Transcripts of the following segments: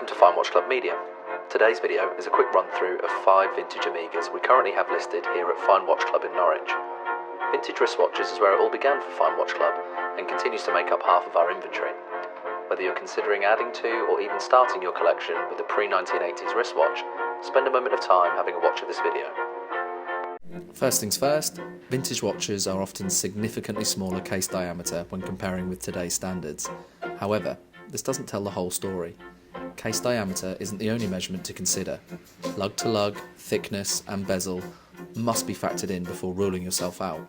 Welcome to Fine Watch Club Media. Today's video is a quick run through of 5 vintage Amigas we currently have listed here at Fine Watch Club in Norwich. Vintage wristwatches is where it all began for Fine Watch Club and continues to make up half of our inventory. Whether you're considering adding to or even starting your collection with a pre-1980s wristwatch, spend a moment of time having a watch of this video. First things first, vintage watches are often significantly smaller case diameter when comparing with today's standards. However, this doesn't tell the whole story. Case diameter isn't the only measurement to consider. Lug to lug, thickness and bezel must be factored in before ruling yourself out.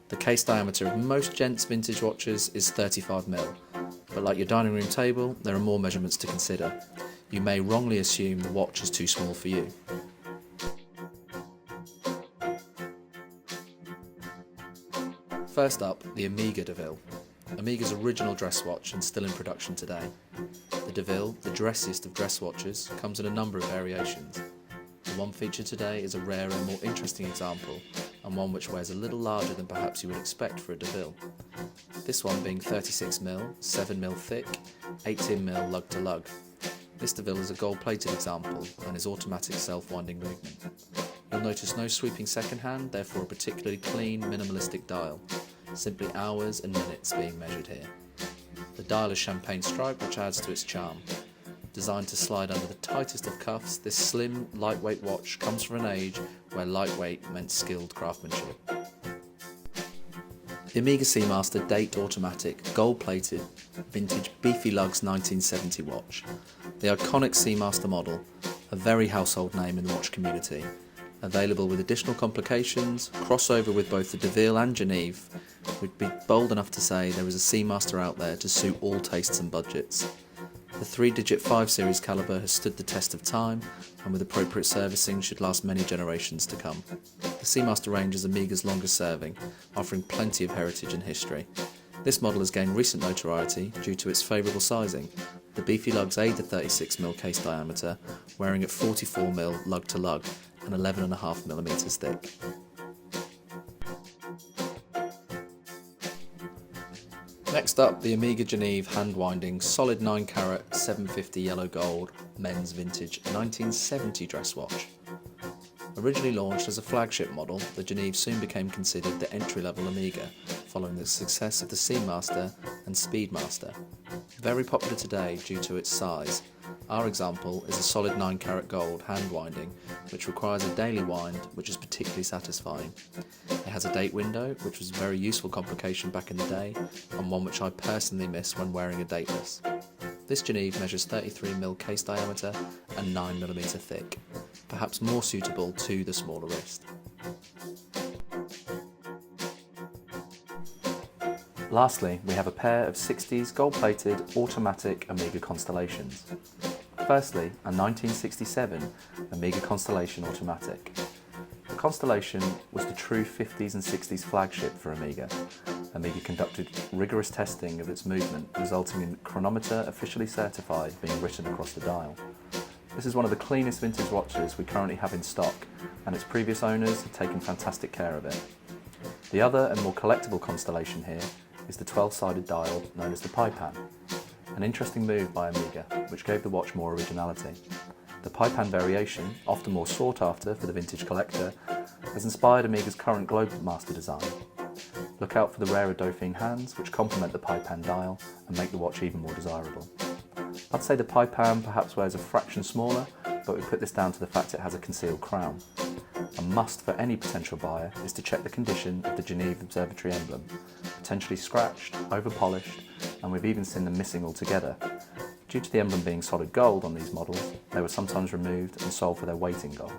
The case diameter of most gents vintage watches is 35mm, but like your dining room table, there are more measurements to consider. You may wrongly assume the watch is too small for you. First up, the Amiga DeVille. Amiga's original dress watch and still in production today. The DeVille, the dressiest of dress watches, comes in a number of variations. The one featured today is a rare and more interesting example, and one which wears a little larger than perhaps you would expect for a DeVille. This one being 36mm, 7mm thick, 18mm lug to lug. This DeVille is a gold-plated example and is automatic self-winding movement. You'll notice no sweeping second hand, therefore a particularly clean, minimalistic dial. Simply hours and minutes being measured here. The dial is champagne striped, which adds to its charm. Designed to slide under the tightest of cuffs, this slim, lightweight watch comes from an age where lightweight meant skilled craftsmanship. The Amiga Seamaster date automatic, gold-plated, vintage Beefy Lugs 1970 watch. The iconic Seamaster model, a very household name in the watch community. Available with additional complications, crossover with both the DeVille and Geneve, we'd be bold enough to say there is a Seamaster out there to suit all tastes and budgets. The 3-digit 5 series calibre has stood the test of time and with appropriate servicing should last many generations to come. The Seamaster range is Amiga's longest serving, offering plenty of heritage and history. This model has gained recent notoriety due to its favourable sizing. The Beefy Lugs aid the 36mm case diameter, wearing at 44mm lug to lug and 11.5mm thick. Next up, the Amiga Geneve hand-winding solid 9-carat 750 yellow gold men's vintage 1970 dress watch. Originally launched as a flagship model, the Geneve soon became considered the entry-level Amiga, following the success of the Seamaster and Speedmaster. Very popular today due to its size. Our example is a solid 9-carat gold hand-winding, which requires a daily wind, which is particularly satisfying. It has a date window, which was a very useful complication back in the day, and one which I personally miss when wearing a dateless. This Geneve measures 33mm case diameter and 9mm thick, perhaps more suitable to the smaller wrist. Lastly, we have a pair of 60s gold-plated automatic Amiga Constellations. Firstly, a 1967 Amiga Constellation automatic. The Constellation was the true 50s and 60s flagship for Amiga. Amiga conducted rigorous testing of its movement, resulting in chronometer officially certified being written across the dial. This is one of the cleanest vintage watches we currently have in stock, and its previous owners have taken fantastic care of it. The other and more collectible Constellation here is the 12-sided dial known as the Pie-Pan. An interesting move by Amiga, which gave the watch more originality. The Pie-Pan variation, often more sought after for the vintage collector, has inspired Amiga's current Globemaster design. Look out for the rarer Dauphine hands, which complement the Pie-Pan dial and make the watch even more desirable. I'd say the Pie-Pan perhaps wears a fraction smaller, but we put this down to the fact it has a concealed crown. A must for any potential buyer is to check the condition of the Geneve Observatory emblem, potentially scratched, over-polished, and we've even seen them missing altogether. Due to the emblem being solid gold on these models, they were sometimes removed and sold for their weight in gold.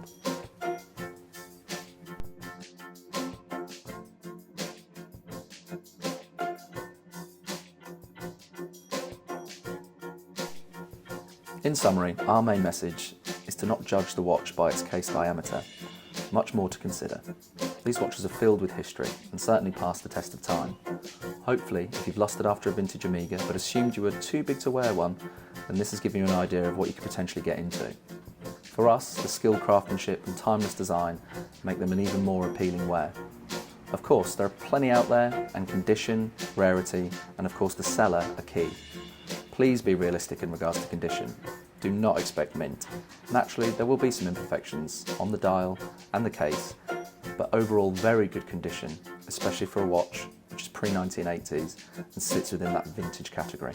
In summary, our main message is to not judge the watch by its case diameter. Much more to consider. These watches are filled with history and certainly pass the test of time. Hopefully, if you've lusted after a vintage Amiga but assumed you were too big to wear one, then this has given you an idea of what you could potentially get into. For us, the skilled craftsmanship and timeless design make them an even more appealing wear. Of course, there are plenty out there, and condition, rarity, and of course the seller are key. Please be realistic in regards to condition. do not expect mint. Naturally, there will be some imperfections on the dial and the case, but overall very good condition, especially for a watch which is pre-1980s and sits within that vintage category.